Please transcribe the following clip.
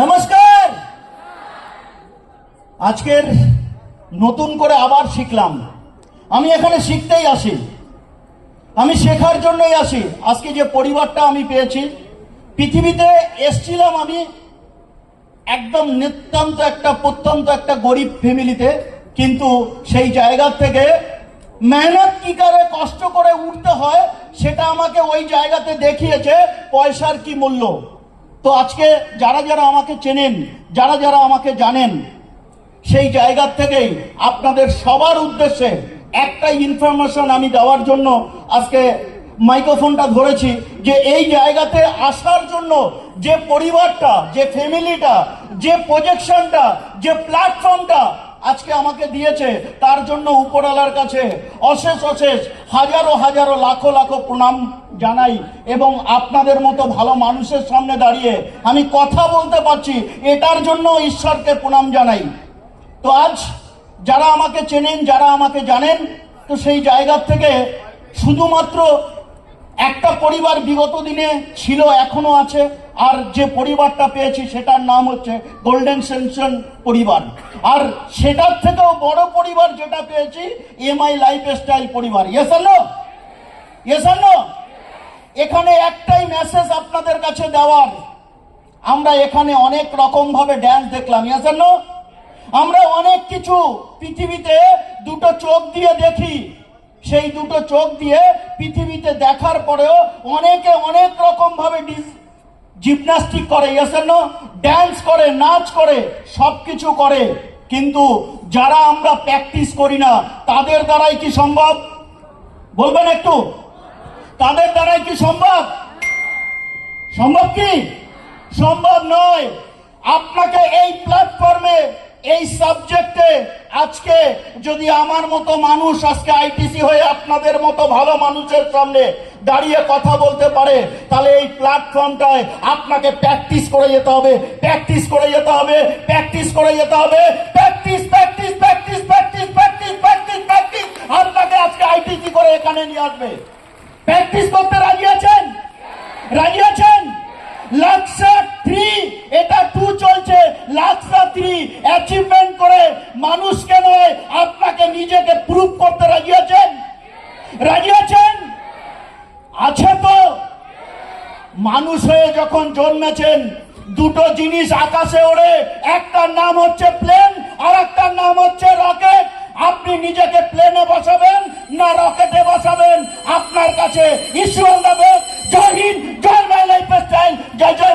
নমস্কার। আজকের নতুন করে আবার শিখলাম। আমি এখানে শিখতেই আসি, আমি শেখার জন্যই আসি। আজকে যে পরিবারটা আমি পেয়েছি, পৃথিবীতে এসছিলাম আমি একদম নিতান্ত প্রত্যন্ত একটা গরিব ফ্যামিলিতে, কিন্তু সেই জায়গা থেকে মেহনত কি করে কষ্ট করে উঠতে হয় সেটা আমাকে ওই জায়গাতে দেখিয়েছে পয়সার কি মূল্য। তো আজকে যারা যারা আমাকে চেনেন, যারা যারা আমাকে জানেন, সেই জায়গা থেকেই আপনাদের সবার উদ্দেশ্যে একটা ইনফরমেশন আমি দেওয়ার জন্য আজকে মাইক্রোফোনটা ধরেছি, যে এই জায়গাতে আসার জন্য যে পরিবারটা, যে ফ্যামিলিটা, যে প্রজেকশনটা, যে প্ল্যাটফর্মটা আজকে আমাকে দিয়েছে, তার জন্য উপরওয়ালার কাছে অশেষ অশেষ হাজারো হাজারো লাখো লাখো প্রণাম জানাই। এবং আপনাদের মতো ভালো মানুষের সামনে দাঁড়িয়ে আমি কথা বলতে পারছি, এটার জন্য ঈশ্বরকে প্রণাম জানাই। তো আজ যারা আমাকে চেনেন, যারা আমাকে জানেন, তো সেই জায়গা থেকে শুধুমাত্র একটা পরিবার বিগত দিনে ছিল, এখনো আছে, আর যে পরিবারটা পেয়েছি সেটার নাম হচ্ছে গোল্ডেন সেনশন পরিবার। আর সেটার থেকেও বড় পরিবার যেটা পেয়েছি, এমআই লাইফস্টাইল পরিবার। ইয়েস আর নো? ইয়েস আর নো? এখানে একটাই মেসেজ আপনাদের কাছে দেওয়ার, আমরা এখানে অনেক রকম ভাবে ড্যান্স দেখলাম। ইয়েস আর নো? আমরা অনেক কিছু পৃথিবীতে দুটো চোখ দিয়ে দেখি, সেই দুটো চোখ দিয়ে পৃথিবীতে দেখার পরেও অনেকে অনেক রকম ভাবে জিমন্যাস্টিক করে, ড্যান্স করে, নাচ করে, সবকিছু করে, কিন্তু যারা আমরা প্র্যাকটিস করি না তাদের দ্বারাই কি সম্ভব? বলবেন একটু, তাদের দ্বারাই কি সম্ভব? সম্ভব কি? সম্ভব নয়। আপনাকে এই প্ল্যাটফর্মে, এই সাবজেক্টে আজকে যদি আমার মতো মানুষ আজকে আইটিসি হয়ে আপনাদের মতো ভালো মানুষের সামনে দাঁড়িয়ে কথা বলতে পারে, তাহলে এই প্ল্যাটফর্মটায় আপনাকে প্র্যাকটিস করে যেতে হবে, প্র্যাকটিস করে যেতে হবে, প্র্যাকটিস করে যেতে হবে, practice practice practice practice practice practice practice আপনাকে আজকে আইটিসি করে এখানে নিয়ে আসবে। প্র্যাকটিস করতে রাজি আছেন? রাজি আছেন? লাক্সা 3, এটা 2 চলছে, লাক্সা 3 অ্যাচিভমেন্ট করে মানুষকে নয় আপনাকে নিজেকে প্রুভ করতে রাজি আছেন? রাজি আছেন? আছে তো? মানুষ হয়ে যখন জন্মেছেন, দুটো জিনিস আকাশে ওড়ে, একটার নাম হচ্ছে প্লেন আর একটার নাম হচ্ছে রকেট। আপনি নিজেকে প্লেনে বসাবেন না রকেটে বসাবেন, আপনার কাছে ঈশ্বর দেবে। জয় হিন্দ, জয় মাই লাইফস্টাইল, জয় জয়।